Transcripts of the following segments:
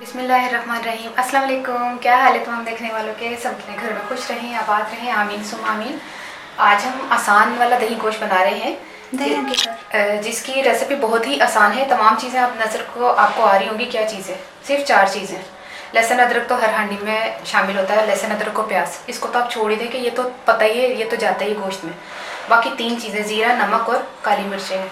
बिस्मिल्लाहिर्रहमानिर्रहीम। अस्सलाम वालेकुम। क्या हाल है तमाम देखने वालों के? सब अपने घर में खुश रहें, आबाद रहें, आमीन सुम आमीन। आज हम आसान वाला दही गोश्त बना रहे हैं, जिसकी रेसिपी बहुत ही आसान है। तमाम चीज़ें आप नज़र को आपको आ रही होंगी। क्या चीज़ें? सिर्फ 4 चीज़ें। लहसुन अदरक तो हर हांडी में शामिल होता है। लहसुन अदरक को प्याज, इसको तो आप छोड़ ही दें कि ये तो पता ही है, ये तो जाता ही गोश्त में। बाकी 3 चीज़ें, ज़ीरा, नमक और काली मिर्चें हैं।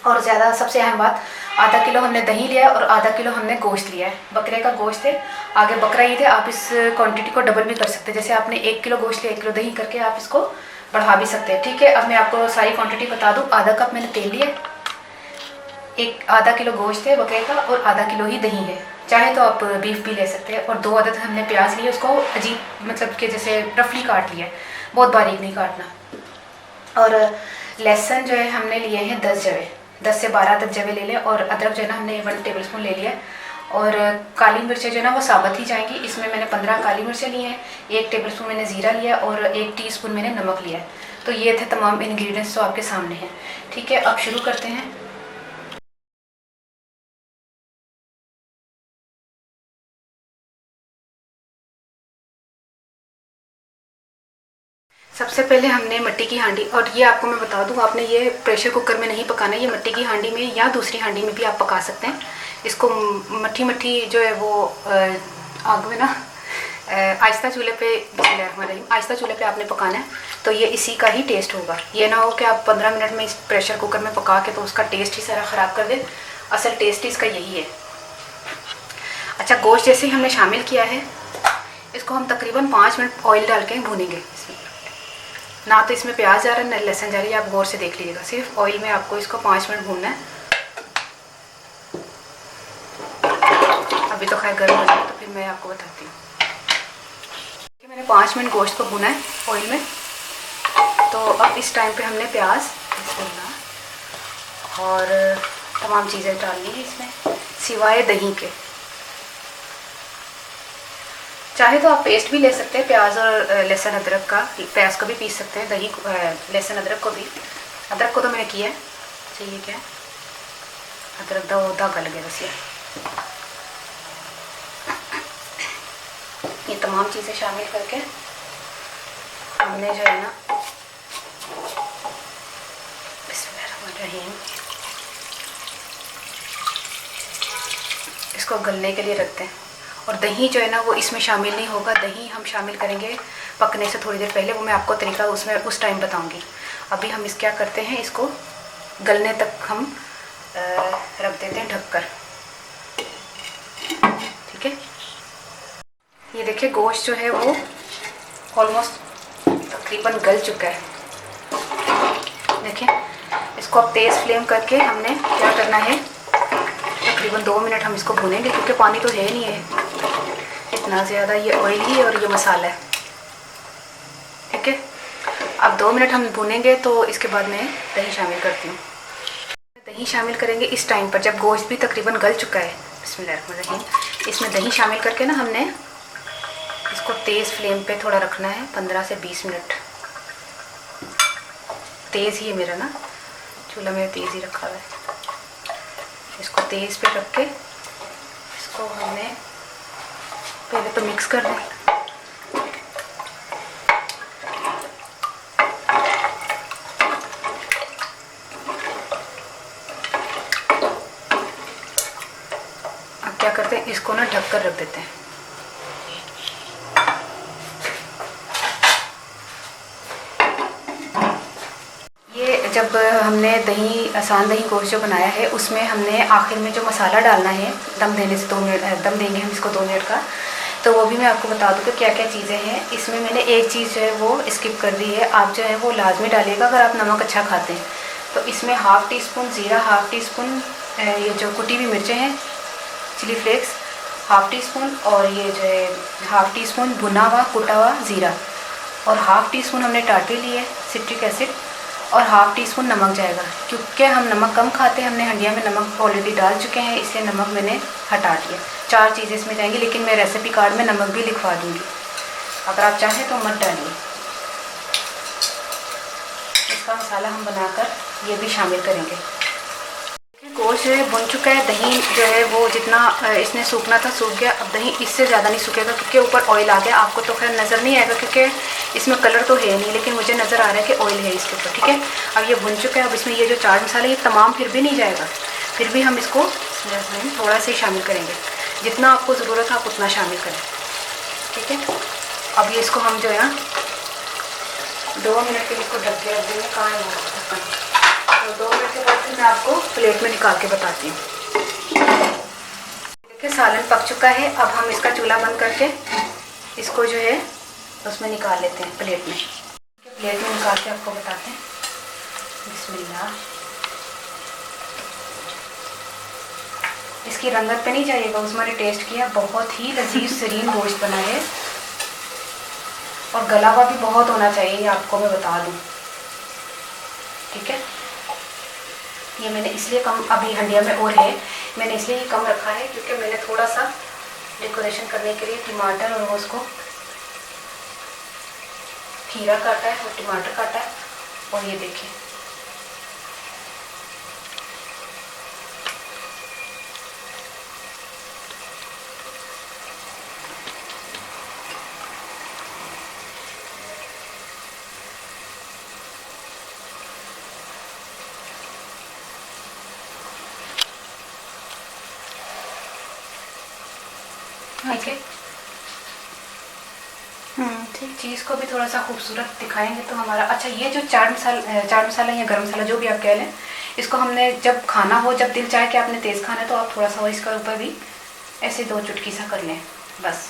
और ज़्यादा सबसे अहम बात, आधा किलो हमने दही लिया है और आधा किलो हमने गोश्त लिया है। बकरे का गोश्त है, आगे बकरा ईद है, आप इस क्वांटिटी को डबल भी कर सकते हैं। जैसे आपने 1 किलो गोश्त लिया, 1 किलो दही करके आप इसको बढ़ा भी सकते हैं। ठीक है, अब मैं आपको सारी क्वांटिटी बता दूँ। आधा कप मैंने तेल लिया, आधा किलो गोश्त है बकरे का और आधा किलो ही दही है। चाहे तो आप बीफ भी ले सकते हैं। और 2 अदद हमने प्याज लिए, उसको अजीब मतलब कि जैसे रफली काट लिया है, बहुत बारीक नहीं काटना। और लहसुन जो है हमने लिए हैं 10 जवे, 10 से 12 तक जवे ले लें। और अदरक जो है ना हमने 1 टेबल स्पून ले लिया है। और काली मिर्चें जो है ना वो साबुत ही जाएंगी। इसमें मैंने 15 काली मिर्चें ली हैं, 1 टेबल स्पून मैंने ज़ीरा लिया और 1 टीस्पून मैंने नमक लिया है। तो ये थे तमाम इंग्रेडिएंट्स जो आपके सामने हैं। ठीक है, अब शुरू करते हैं। सबसे पहले हमने मिट्टी की हांडी, और ये आपको मैं बता दूं, आपने ये प्रेशर कुकर में नहीं पकाना, ये मिट्टी की हांडी में या दूसरी हांडी में भी आप पका सकते हैं। इसको मट्ठी मट्ठी जो है वो आग में ना आहिस्ता चूल्हे पे, आहिस्ता चूल्हे पे आपने पकाना है। तो ये इसी का ही टेस्ट होगा। ये ना हो कि आप 15 मिनट में इस प्रेशर कुकर में पका के तो उसका टेस्ट ही सारा ख़राब कर दे। असल टेस्ट इसका यही है। अच्छा, गोश्त जैसे ही हमने शामिल किया है, इसको हम तकरीबन 5 मिनट ऑयल डाल के भूनेंगे। इसमें ना तो इसमें प्याज जा रहा है ना लहसुन जा रही है, आप गौर से देख लीजिएगा। सिर्फ ऑयल में आपको इसको 5 मिनट भूनना है। अभी तो खैर गर्म हो जाए तो फिर मैं आपको बताती हूँ। मैंने 5 मिनट गोश्त को भुना है ऑयल में। तो अब इस टाइम पे हमने प्याज और तमाम चीज़ें डालनी है इसमें, सिवाय दही के। चाहे तो आप पेस्ट भी ले सकते हैं प्याज और लहसुन अदरक का, प्याज को भी पीस सकते हैं, दही लहसुन अदरक को भी। अदरक को तो मैंने किया है। चाहिए क्या, अदरक दा गल गया बस। ये तमाम चीज़ें शामिल करके हमने जो है ना बिस्मिल्लाहिर्रहमानिर्रहीम इसको गलने के लिए रखते हैं। और दही जो है ना वो इसमें शामिल नहीं होगा। दही हम शामिल करेंगे पकने से थोड़ी देर पहले, वो मैं आपको तरीका उसमें उस टाइम बताऊंगी। अभी हम इस क्या करते हैं, इसको गलने तक हम रख देते हैं ढककर। ठीक है, ये देखिए गोश्त जो है वो ऑलमोस्ट तकरीबन गल चुका है। देखिए, इसको अब तेज़ फ्लेम करके हमने क्या करना है, तकरीबन 2 मिनट हम इसको भूनेंगे, क्योंकि पानी तो है नहीं है इतना ज़्यादा, ये ऑयल ही और ये मसाला है। ठीक है, अब 2 मिनट हम भूनेंगे तो इसके बाद मैं दही शामिल करती हूँ। दही शामिल करेंगे इस टाइम पर जब गोश्त भी तकरीबन गल चुका है। बिस्मिल्लाहिर्रहमानिर्रहीम। इसमें दही शामिल करके ना हमने इसको तेज़ फ्लेम पे थोड़ा रखना है, 15 से 20 मिनट। तेज़ ही है मेरा ना चूल्हा, मेरा तेज़ ही रखा हुआ है। इसको तेज़ पे रख के इसको हमने पहले तो मिक्स कर दें। अब क्या करते हैं, इसको ना ढक कर रख देते हैं। जब हमने आसान दही गोश्त जो बनाया है, उसमें हमने आखिर में जो मसाला डालना है, दम देने से 2 मिनट दम देंगे हम इसको 2 मिनट का, तो वो भी मैं आपको बता दूँ कि क्या क्या चीज़ें हैं। इसमें मैंने एक चीज़ जो है वो स्किप कर दी है, आप जो है वो लाजमी डालिएगा अगर आप नमक अच्छा खाते हैं। तो इसमें हाफ़ टी स्पून ज़ीरा, हाफ़ टी स्पून ये जो कुटी हुई मिर्चें हैं chilli flakes, half teaspoon, और ये जो है हाफ़ टी स्पून भुना हुआ कुटा हुआ ज़ीरा, और हाफ़ टी स्पून हमने टाटे लिए सिट्रिक एसिड, और हाफ़ टी स्पून नमक जाएगा। क्योंकि हम नमक कम खाते हैं, हमने हंडिया में नमक ऑलरेडी डाल चुके हैं, इसलिए नमक मैंने हटा दिया। 4 चीज़ें इसमें जाएंगी, लेकिन मैं रेसिपी कार्ड में नमक भी लिखवा दूँगी, अगर आप चाहें तो मत डालिए। इसका मसाला हम बनाकर ये भी शामिल करेंगे। गोश्त जो है भुन चुका है। दही जो है वो जितना इसने सूखना था सूख गया। अब दही इससे ज़्यादा नहीं सूखेगा क्योंकि ऊपर ऑयल आ गया। आपको तो खैर नज़र नहीं आएगा क्योंकि इसमें कलर तो है नहीं, लेकिन मुझे नज़र आ रहा है कि ऑयल है इसके ऊपर। ठीक है, अब ये भुन चुका है। अब इसमें ये जो चाट मसाला ये तमाम फिर भी नहीं जाएगा, फिर भी हम इसको थोड़ा सा ही शामिल करेंगे। जितना आपको ज़रूरत है आप उतना शामिल करें। ठीक है, अब ये इसको हम जो है 2 मिनट के लिए इसको ढक के रख देंगे। कहाँ है ढक्कन? तो 2 मिनट के बाद फिर मैं आपको प्लेट में निकाल के बताती हूँ। देखिए सालन पक चुका है। अब हम इसका चूल्हा बंद करके इसको जो है उसमें निकाल लेते हैं प्लेट में। प्लेट में निकाल के आपको बताते हैं। बिस्मिल्लाह। इसकी रंगत पे नहीं जाइएगा, उसमें मैंने टेस्ट किया, बहुत ही लजीज सरीन गोश्त बना है और गला हुआ भी बहुत होना चाहिए, ये आपको मैं बता दूं। ठीक है, ये मैंने इसलिए कम, अभी हंडिया में और है, मैंने इसलिए ये कम रखा है क्योंकि मैंने थोड़ा सा डेकोरेशन करने के लिए टमाटर और उसको खीरा काटा है और टमाटर काटा है। और ये देखिए ठीक है। ठीक, चीज़ को भी थोड़ा सा खूबसूरत दिखाएंगे तो हमारा। अच्छा, ये जो चाट मसाला या गरम मसाला जो भी आप कह लें, इसको हमने जब खाना हो, जब दिल चाहे कि आपने तेज़ खाना है तो आप थोड़ा सा इसका ऊपर भी ऐसे 2 चुटकी सा कर लें, बस,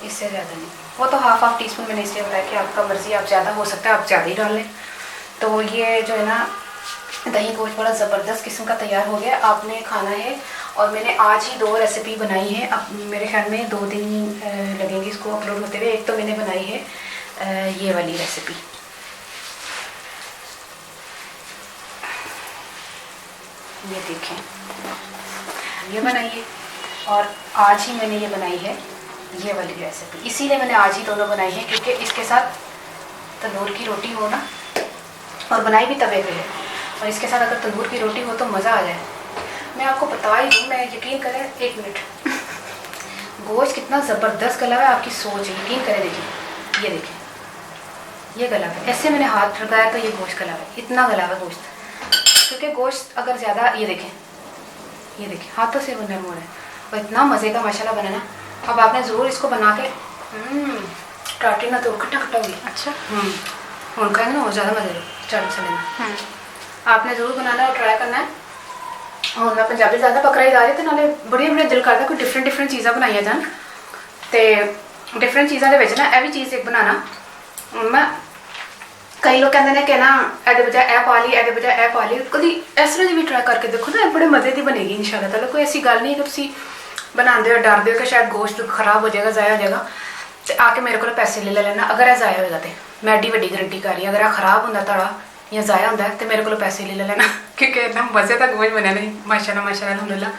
इससे ज़्यादा नहीं। वो तो हाफ टीस्पून मैंने इसलिए बताया कि आपका मर्ज़ी, आप ज़्यादा हो सकता है आप ज़्यादा ही डाल लें। तो ये जो है ना दही गोश्त बड़ा ज़बरदस्त किस्म का तैयार हो गया। आपने खाना है और मैंने आज ही 2 रेसिपी बनाई है। अब मेरे ख्याल में 2 दिन लगेंगे इसको अपलोड होते हुए। एक तो मैंने बनाई है ये वाली रेसिपी, ये देखें, ये बनाई है, और आज ही मैंने ये बनाई है ये वाली रेसिपी। इसीलिए मैंने आज ही दोनों बनाई है क्योंकि इसके साथ तंदूर की रोटी हो ना, और बनाई भी तवे पे है, और इसके साथ अगर तंदूर की रोटी हो तो मज़ा आ जाए। मैं आपको बता ही दूँ, मैं यकीन करें, 1 मिनट, गोश्त कितना ज़बरदस्त गला है, आपकी सोच है, यकीन करें। देखिए, ये देखिए, ये गला है, ऐसे मैंने हाथ लगाया तो ये गोश्त गला है, इतना गला है गोश्त। क्योंकि गोश्त अगर ज़्यादा, ये देखें हाथों से बनने मोड़ है, और इतना मज़े का माशाल्लाह बना ना। अब आपने ज़रूर इसको बना के टाटी ना तो खट्टा खट्टा होगी। अच्छा, उनका है ना और ज़्यादा मज़े चाट मसाले में। आपने ज़रूर बनाना और ट्राई करना है। और मैं पंजाबी ज़्यादा पकड़ा ही जा रही थी, नाले बड़े दिल करता कोई डिफरेंट चीज़ा बनाई जान। तो डिफरेंट चीज़ों के विच ना यह भी चीज़ एक बनाना, मैं कई लोग कहते हैं कि ना ए बजाय ए पा ली, ए बजाय ए पा ली, कभी इस तरह की भी ट्राई करके देखो ना, बड़े मज़े की बनेगी इंशाल्लाह ताला। कोई ऐसी गल नहीं है कि तुम बनाते हो डरते हो कि शायद गोश्त खराब हो जाएगा, ज़ाया हो जाएगा, तो आके मेरे को पैसे ले लेना। अगर यह ज़ाया होगा तो मैं एडी वड्डी गारंटी कर रही, अगर यह खराब होंगे तड़ा या ज़ाया होंगे तो मेरे को पैसे ले लेना, क्योंकि इतना मज़े का गोश्त बनया नहीं, माशाल्लाह माशाल्लाह अल्हम्दुलिल्लाह।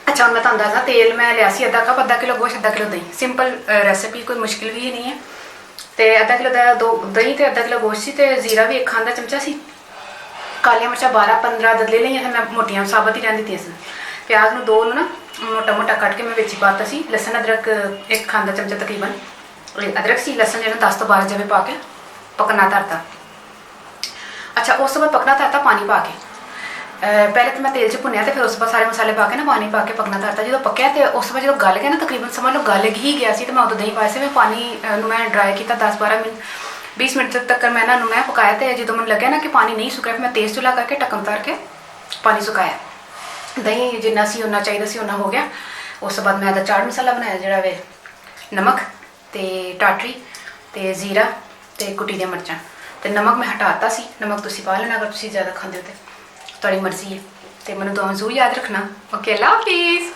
अच्छा, मैं तुहानू दसदा, तेल मैं लिया सी आधा कप, आधा किलो गोश्त, आधा किलो दही। सिंपल रेसिपी, कोई मुश्किल भी नहीं है। तो आधा किलो दही तो आधा किलो गोश्त सी, तो जीरा भी 1 खाने का चमचा सी, कालियां मिर्चा 12-15 अदद ले लिया, मैं मोटियां साबत ही रहन दी सी। प्याज में 2 ना मोटा मोटा कट के मैं विच पाता सी। लसन अदरक 1 खाने का चमचा तकरीबन अदरक सी, लसन जो 10-12 जवे पा के पकना धरता। अच्छा, उस बाद पकना धरता पानी पा के। पहले तो मैं तेल च भुनिया, तो फिर उस बाद सारे मसाले पा के ना पानी पा के पकना धरता। जो पक्या तो उस बाद जो गल गया ना, तकरीबन समझ लो गल ही गया सी, तो मैं उदों दही पाया से मैं पानी मैं ड्राई किया 10-12 मिनट 20 मिनट तक मैं इन्हों मैं पकाया। तो जो मैं लगे ना कि पानी नहीं सुकाया, मैं तेज़ चुला करके ढक्कन उतार के पानी सुकाया। दही जिन्ना सी उन्ना चाहिए सी उन्ना हो गया। उस बाद मैं चाट मसाला बनाया, जोड़ा वे नमक तो टाटरी तो जीरा तो कुटी दी मिर्चां। तो नमक मैं हटाता सी, नमक तुसी पा लेना अगर तुसी ज़्यादा खाते हो तो, तुहाड़ी मर्जी है। तो मैनूं दुआवां जरूर याद रखना। ओके, अल्लाह हाफिज़।